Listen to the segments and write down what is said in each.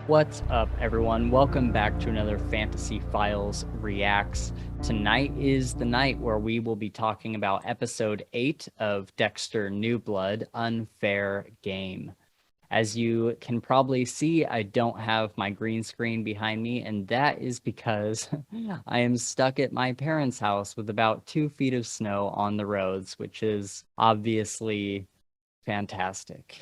What's up, everyone? Welcome back to another Fantasy Files Reacts. Tonight is the night where we will be talking about episode 8 of Dexter New Blood, Unfair Game. As you can probably see, I don't have my green screen behind me, and that is because I am stuck at my parents' house with about 2 feet of snow on the roads, which is obviously fantastic.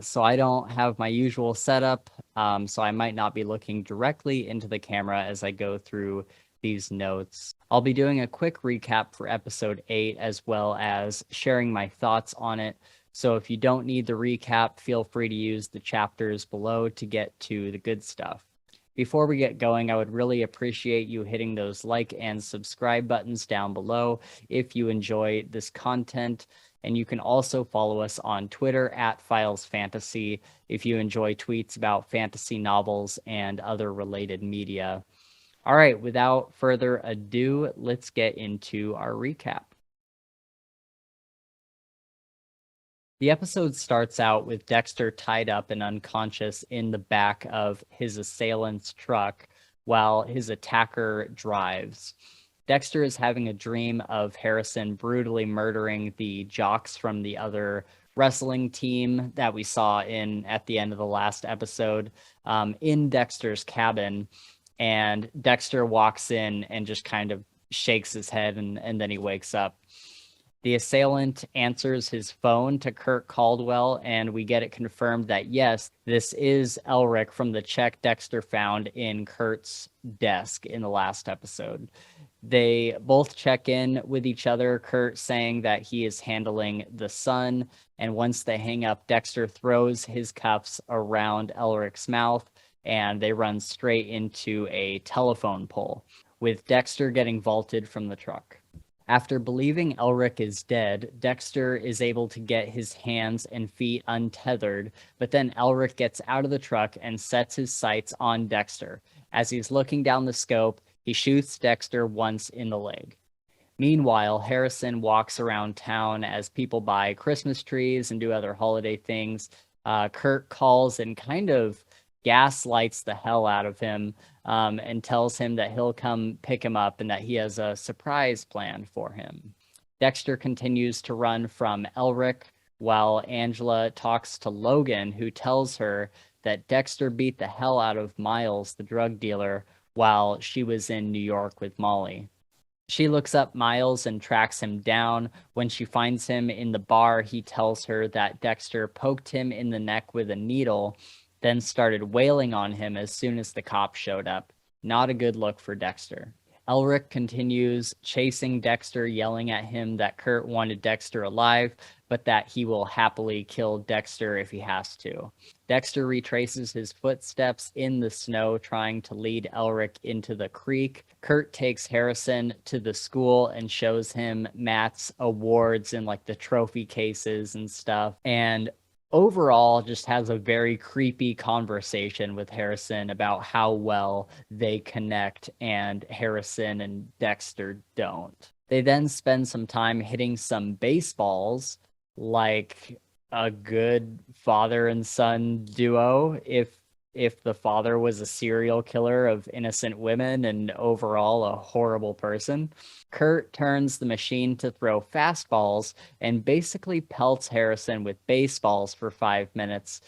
So I don't have my usual setup, so I might not be looking directly into the camera as I go through these notes. I'll be doing a quick recap for episode 8 as well as sharing my thoughts on it. So if you don't need the recap, feel free to use the chapters below to get to the good stuff. Before we get going, I would really appreciate you hitting those like and subscribe buttons down below if you enjoy this content. And you can also follow us on Twitter at Files Fantasy if you enjoy tweets about fantasy novels and other related media. All right, without further ado, let's get into our recap. The episode starts out with Dexter tied up and unconscious in the back of his assailant's truck while his attacker drives. Dexter is having a dream of Harrison brutally murdering the jocks from the other wrestling team that we saw at the end of the last episode in Dexter's cabin. And Dexter walks in and just kind of shakes his head and then he wakes up. The assailant answers his phone to Kurt Caldwell, and we get it confirmed that, yes, this is Elric from the check Dexter found in Kurt's desk in the last episode. They both check in with each other, Kurt saying that he is handling the son, and once they hang up, Dexter throws his cuffs around Elric's mouth, and they run straight into a telephone pole, with Dexter getting vaulted from the truck. After believing Elric is dead, Dexter is able to get his hands and feet untethered, but then Elric gets out of the truck and sets his sights on Dexter. As he's looking down the scope, he shoots Dexter once in the leg. Meanwhile, Harrison walks around town as people buy Christmas trees and do other holiday things. Kurt calls and kind of gaslights the hell out of him and tells him that he'll come pick him up and that he has a surprise plan for him. Dexter continues to run from Elric while Angela talks to Logan, who tells her that Dexter beat the hell out of Miles, the drug dealer, while she was in New York with Molly. She looks up Miles and tracks him down. When she finds him in the bar, he tells her that Dexter poked him in the neck with a needle, then started wailing on him as soon as the cops showed up. Not a good look for Dexter. Elric continues chasing Dexter, yelling at him that Kurt wanted Dexter alive, but that he will happily kill Dexter if he has to. Dexter retraces his footsteps in the snow, trying to lead Elric into the creek. Kurt takes Harrison to the school and shows him Matt's awards in like the trophy cases and stuff. And overall just has a very creepy conversation with Harrison about how well they connect, and Harrison and Dexter don't. They then spend some time hitting some baseballs like a good father and son duo if the father was a serial killer of innocent women and overall a horrible person. Kurt turns the machine to throw fastballs and basically pelts Harrison with baseballs for 5 minutes.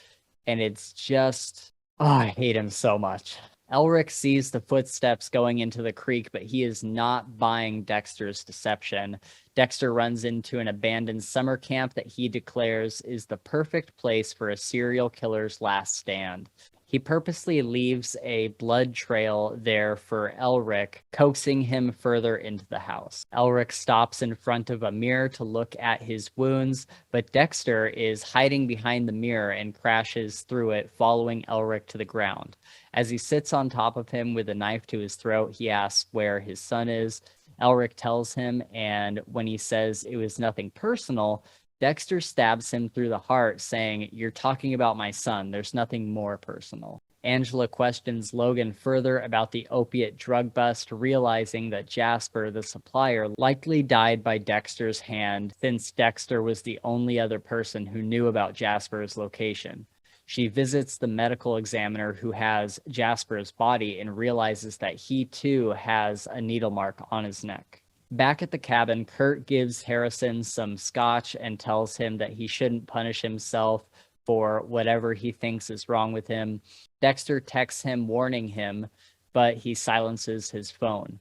And it's just, I hate him so much. Elric sees the footsteps going into the creek, but he is not buying Dexter's deception. Dexter runs into an abandoned summer camp that he declares is the perfect place for a serial killer's last stand. He purposely leaves a blood trail there for Elric, coaxing him further into the house. Elric stops in front of a mirror to look at his wounds, but Dexter is hiding behind the mirror and crashes through it, following Elric to the ground. As he sits on top of him with a knife to his throat, he asks where his son is. Elric tells him, and when he says it was nothing personal, Dexter stabs him through the heart, saying, "You're talking about my son. There's nothing more personal." Angela questions Logan further about the opiate drug bust, realizing that Jasper, the supplier, likely died by Dexter's hand, since Dexter was the only other person who knew about Jasper's location. She visits the medical examiner who has Jasper's body and realizes that he too has a needle mark on his neck. Back at the cabin, Kurt gives Harrison some scotch and tells him that he shouldn't punish himself for whatever he thinks is wrong with him. Dexter texts him warning him, but he silences his phone.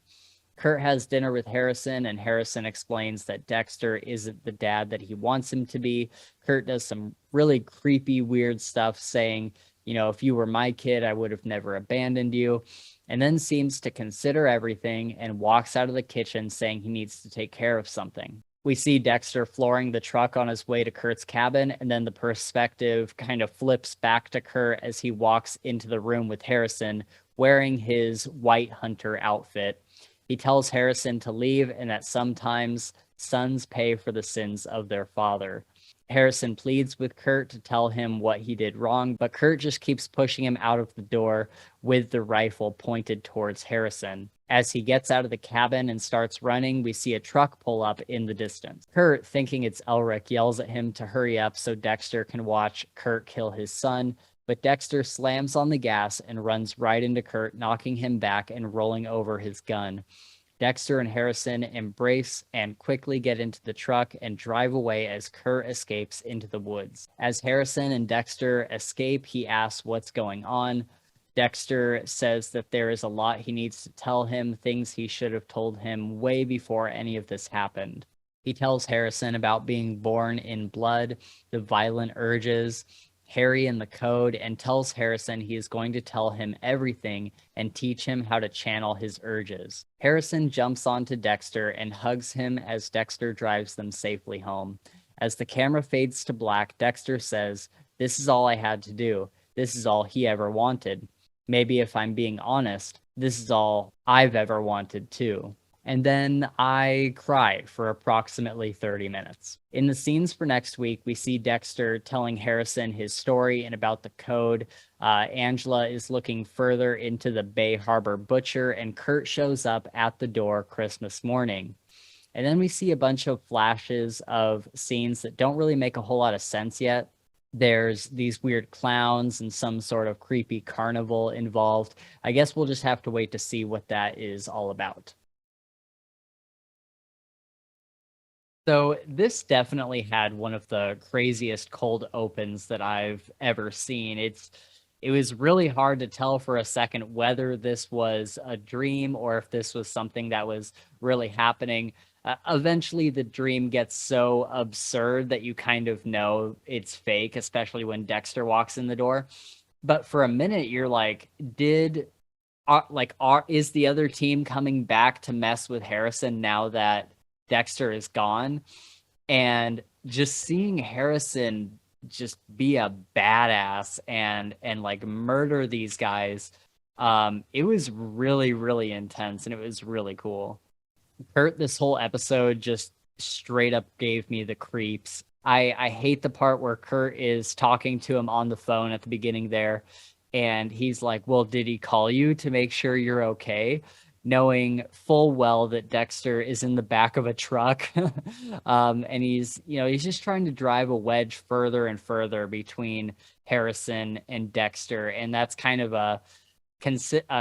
Kurt has dinner with Harrison, and Harrison explains that Dexter isn't the dad that he wants him to be. Kurt does some really creepy, weird stuff, saying, if you were my kid, I would have never abandoned you, and then seems to consider everything and walks out of the kitchen saying he needs to take care of something. We see Dexter flooring the truck on his way to Kurt's cabin, and then the perspective kind of flips back to Kurt as he walks into the room with Harrison, wearing his white hunter outfit. He tells Harrison to leave and that sometimes sons pay for the sins of their father. Harrison pleads with Kurt to tell him what he did wrong, but Kurt just keeps pushing him out of the door with the rifle pointed towards Harrison. As he gets out of the cabin and starts running, we see a truck pull up in the distance. Kurt, thinking it's Elric, yells at him to hurry up so Dexter can watch Kurt kill his son, but Dexter slams on the gas and runs right into Kurt, knocking him back and rolling over his gun. Dexter and Harrison embrace and quickly get into the truck and drive away as Kurt escapes into the woods. As Harrison and Dexter escape, he asks what's going on. Dexter says that there is a lot he needs to tell him, things he should have told him way before any of this happened. He tells Harrison about being born in blood, the violent urges, Harry and the code, and tells Harrison he is going to tell him everything and teach him how to channel his urges. Harrison jumps onto Dexter and hugs him as Dexter drives them safely home. As the camera fades to black, Dexter says, "This is all I had to do. This is all he ever wanted. Maybe if I'm being honest, this is all I've ever wanted too." And then I cry for approximately 30 minutes. In the scenes for next week, we see Dexter telling Harrison his story and about the code. Angela is looking further into the Bay Harbor butcher, and Kurt shows up at the door Christmas morning. And then we see a bunch of flashes of scenes that don't really make a whole lot of sense yet. There's these weird clowns and some sort of creepy carnival involved. I guess we'll just have to wait to see what that is all about. So this definitely had one of the craziest cold opens that I've ever seen. It was really hard to tell for a second whether this was a dream or if this was something that was really happening. Eventually, the dream gets so absurd that you kind of know it's fake, especially when Dexter walks in the door. But for a minute, you're like, is the other team coming back to mess with Harrison now that Dexter is gone? And just seeing Harrison just be a badass and like murder these guys, it was really, really intense, and it was really cool. Kurt, this whole episode just straight up gave me the creeps. I hate the part where Kurt is talking to him on the phone at the beginning there, and he's like, "Well, did he call you to make sure you're okay?" Knowing full well that Dexter is in the back of a truck. And he's just trying to drive a wedge further and further between Harrison and Dexter. And that's kind of a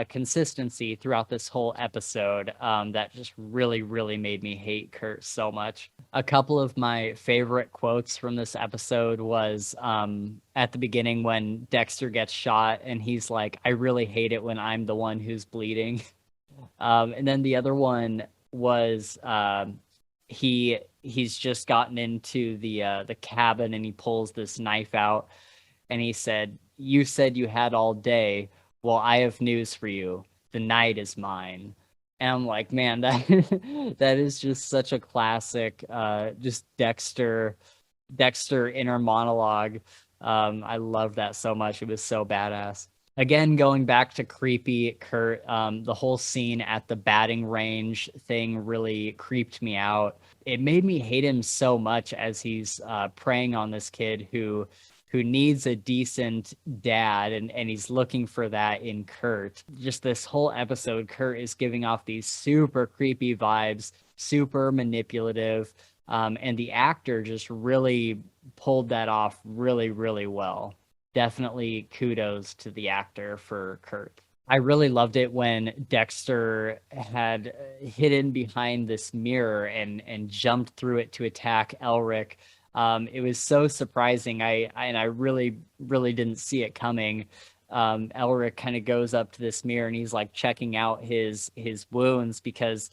consistency throughout this whole episode that just really, really made me hate Kurt so much. A couple of my favorite quotes from this episode was at the beginning when Dexter gets shot and he's like, "I really hate it when I'm the one who's bleeding." And then the other one was he's just gotten into the cabin and he pulls this knife out and he said, "You said you had all day. Well, I have news for you. The night is mine." And I'm like, man, that is just such a classic, just Dexter inner monologue. I love that so much. It was so badass. Again, going back to creepy Kurt, the whole scene at the batting range thing really creeped me out. It made me hate him so much as he's preying on this kid who needs a decent dad, and he's looking for that in Kurt. Just this whole episode, Kurt is giving off these super creepy vibes, super manipulative, and the actor just really pulled that off really, really well. definitely kudos to the actor for Kurt. I really loved it when Dexter had hidden behind this mirror and jumped through it to attack Elric. It was so surprising. I really didn't see it coming. Elric kind of goes up to this mirror and he's like checking out his wounds because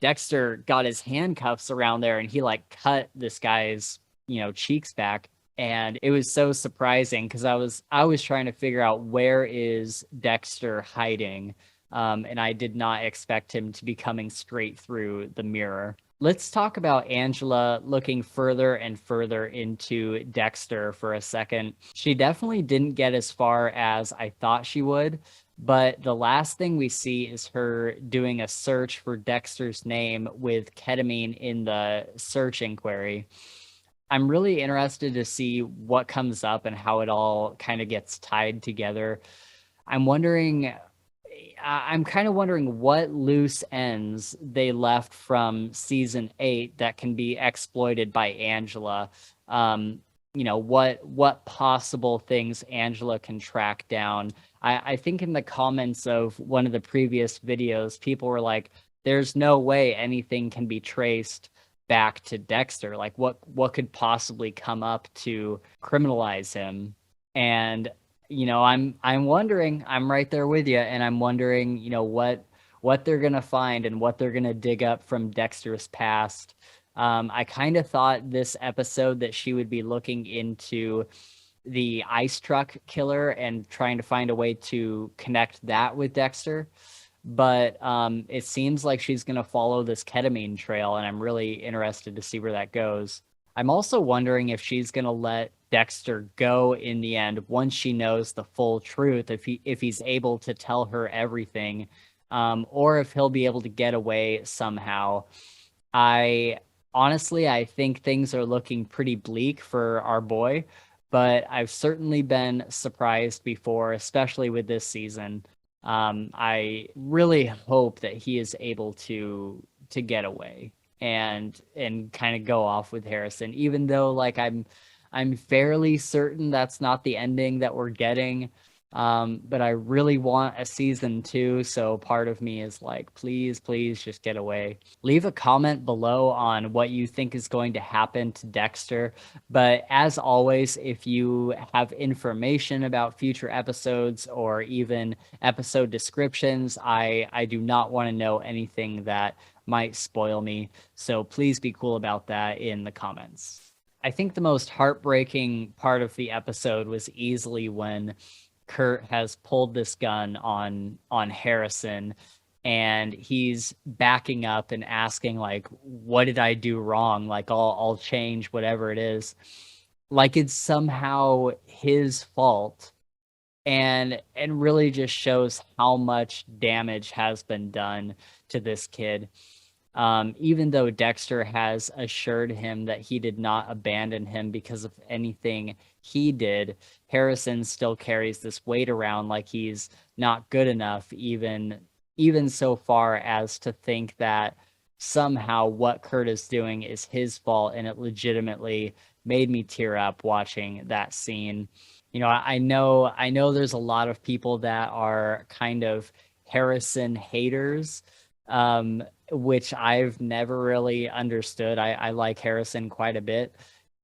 Dexter got his handcuffs around there and he like cut this guy's, cheeks back. And it was so surprising because I was trying to figure out where is Dexter hiding. And I did not expect him to be coming straight through the mirror. Let's talk about Angela looking further and further into Dexter for a second. She definitely didn't get as far as I thought she would, but the last thing we see is her doing a search for Dexter's name with ketamine in the search inquiry. I'm really interested to see what comes up and how it all kind of gets tied together. I'm wondering I'm kind of wondering what loose ends they left from season 8 that can be exploited by Angela. What possible things Angela can track down. I think in the comments of one of the previous videos, people were like, there's no way anything can be traced back to Dexter. Like what could possibly come up to criminalize him? And I'm wondering, I'm right there with you, and I'm wondering, what they're gonna find and what they're gonna dig up from Dexter's past. I kind of thought this episode that she would be looking into the ice truck killer and trying to find a way to connect that with Dexter. But it seems like she's gonna follow this ketamine trail, and I'm really interested to see where that goes. I'm also wondering if she's gonna let Dexter go in the end once she knows the full truth, if he's able to tell her everything, or if he'll be able to get away somehow. I think things are looking pretty bleak for our boy, but I've certainly been surprised before, especially with this season. I really hope that he is able to get away and kind of go off with Harrison, even though like I'm fairly certain that's not the ending that we're getting. But I really want a season 2, so part of me is like, please just get away. Leave a comment below on what you think is going to happen to Dexter. But as always, if you have information about future episodes or even episode descriptions, I do not want to know anything that might spoil me. So please be cool about that in the comments. I think the most heartbreaking part of the episode was easily when Kurt has pulled this gun on Harrison, and he's backing up and asking like, what did I do wrong? Like I'll change whatever it is. Like it's somehow his fault, and really just shows how much damage has been done to this kid. Even though Dexter has assured him that he did not abandon him because of anything he did, Harrison still carries this weight around like he's not good enough, even so far as to think that somehow what Kurt is doing is his fault, and it legitimately made me tear up watching that scene. I know there's a lot of people that are kind of Harrison haters, which I've never really understood. I like Harrison quite a bit.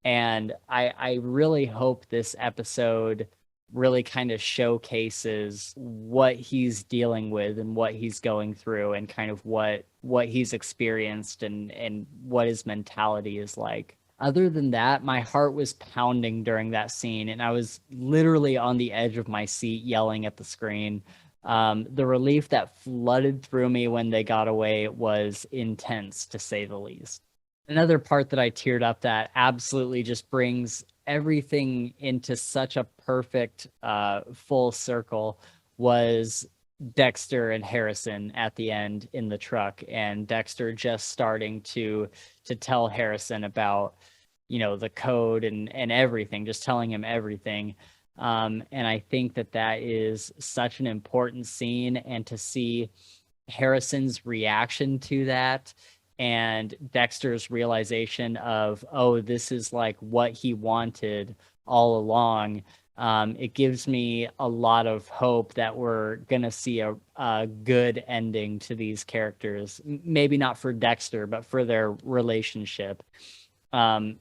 And I really hope this episode really kind of showcases what he's dealing with and what he's going through and kind of what he's experienced and what his mentality is like. Other than that, my heart was pounding during that scene, and I was literally on the edge of my seat yelling at the screen. The relief that flooded through me when they got away was intense, to say the least. Another part that I teared up that absolutely just brings everything into such a perfect full circle was Dexter and Harrison at the end in the truck, and Dexter just starting to tell Harrison about, the code and everything, just telling him everything. And I think that is such an important scene, and to see Harrison's reaction to that and Dexter's realization of, oh, this is like what he wanted all along. it gives me a lot of hope that we're gonna see a good ending to these characters. Maybe not for Dexter, but for their relationship. And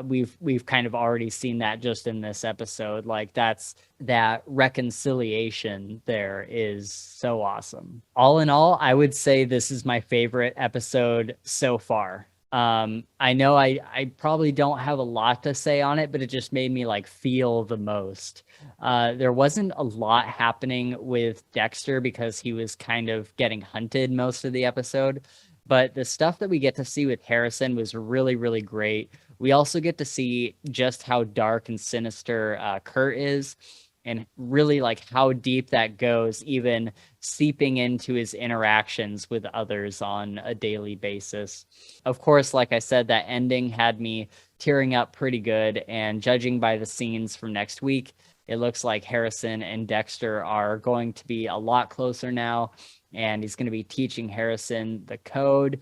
we've kind of already seen that just in this episode. Like that reconciliation there is so awesome. All in all, I would say this is my favorite episode so far. I know I probably don't have a lot to say on it, but it just made me like feel the most. There wasn't a lot happening with Dexter because he was kind of getting hunted most of the episode. But the stuff that we get to see with Harrison was really, really great. We also get to see just how dark and sinister Kurt is, and really like how deep that goes, even seeping into his interactions with others on a daily basis. Of course, like I said, that ending had me tearing up pretty good, and judging by the scenes from next week, it looks like Harrison and Dexter are going to be a lot closer now, and he's going to be teaching Harrison the code.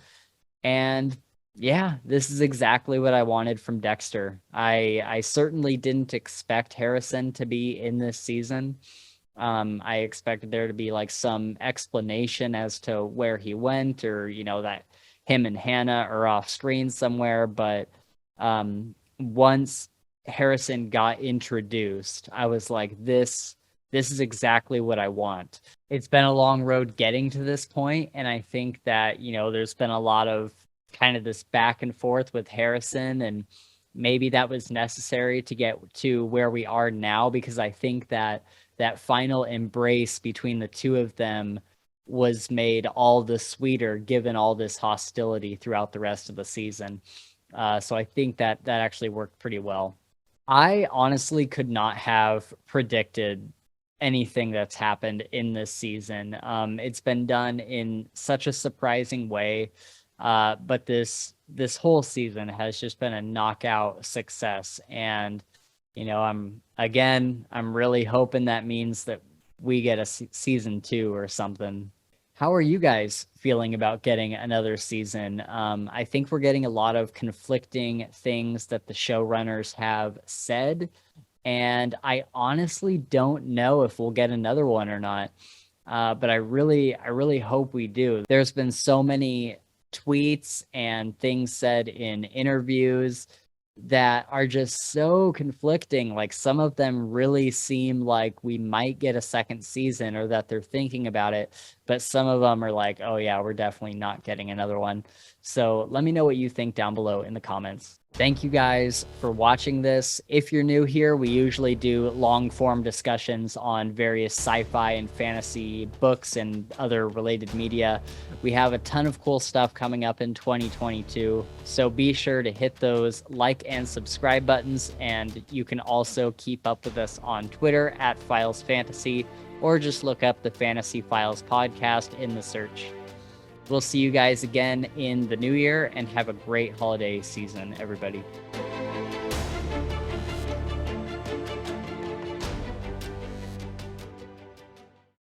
And yeah, this is exactly what I wanted from Dexter. I certainly didn't expect Harrison to be in this season. I expected there to be like some explanation as to where he went, or that him and Hannah are off screen somewhere. But once Harrison got introduced, I was like, this is exactly what I want. It's been a long road getting to this point, and I think that there's been a lot of kind of this back and forth with Harrison, and maybe that was necessary to get to where we are now, because I think that that final embrace between the two of them was made all the sweeter given all this hostility throughout the rest of the season. So I think that that actually worked pretty well. I honestly could not have predicted anything that's happened in this season. It's been done in such a surprising way, but this whole season has just been a knockout success. And I'm really hoping that means that we get a season 2 or something. How are you guys feeling about getting another season? I think we're getting a lot of conflicting things that the showrunners have said, and I honestly don't know if we'll get another one or not. But I really hope we do. There's been so many tweets and things said in interviews that are just so conflicting. Like, some of them really seem like we might get a second season, or that they're thinking about it, but some of them are like, oh yeah, we're definitely not getting another one. So let me know what you think down below in the comments. Thank you guys for watching this. If you're new here, we usually do long form discussions on various sci-fi and fantasy books and other related media. We have a ton of cool stuff coming up in 2022, so be sure to hit those like and subscribe buttons, and you can also keep up with us on Twitter at Files Fantasy, or just look up the Fantasy Files podcast in the search. We'll see you guys again in the new year, and have a great holiday season, everybody.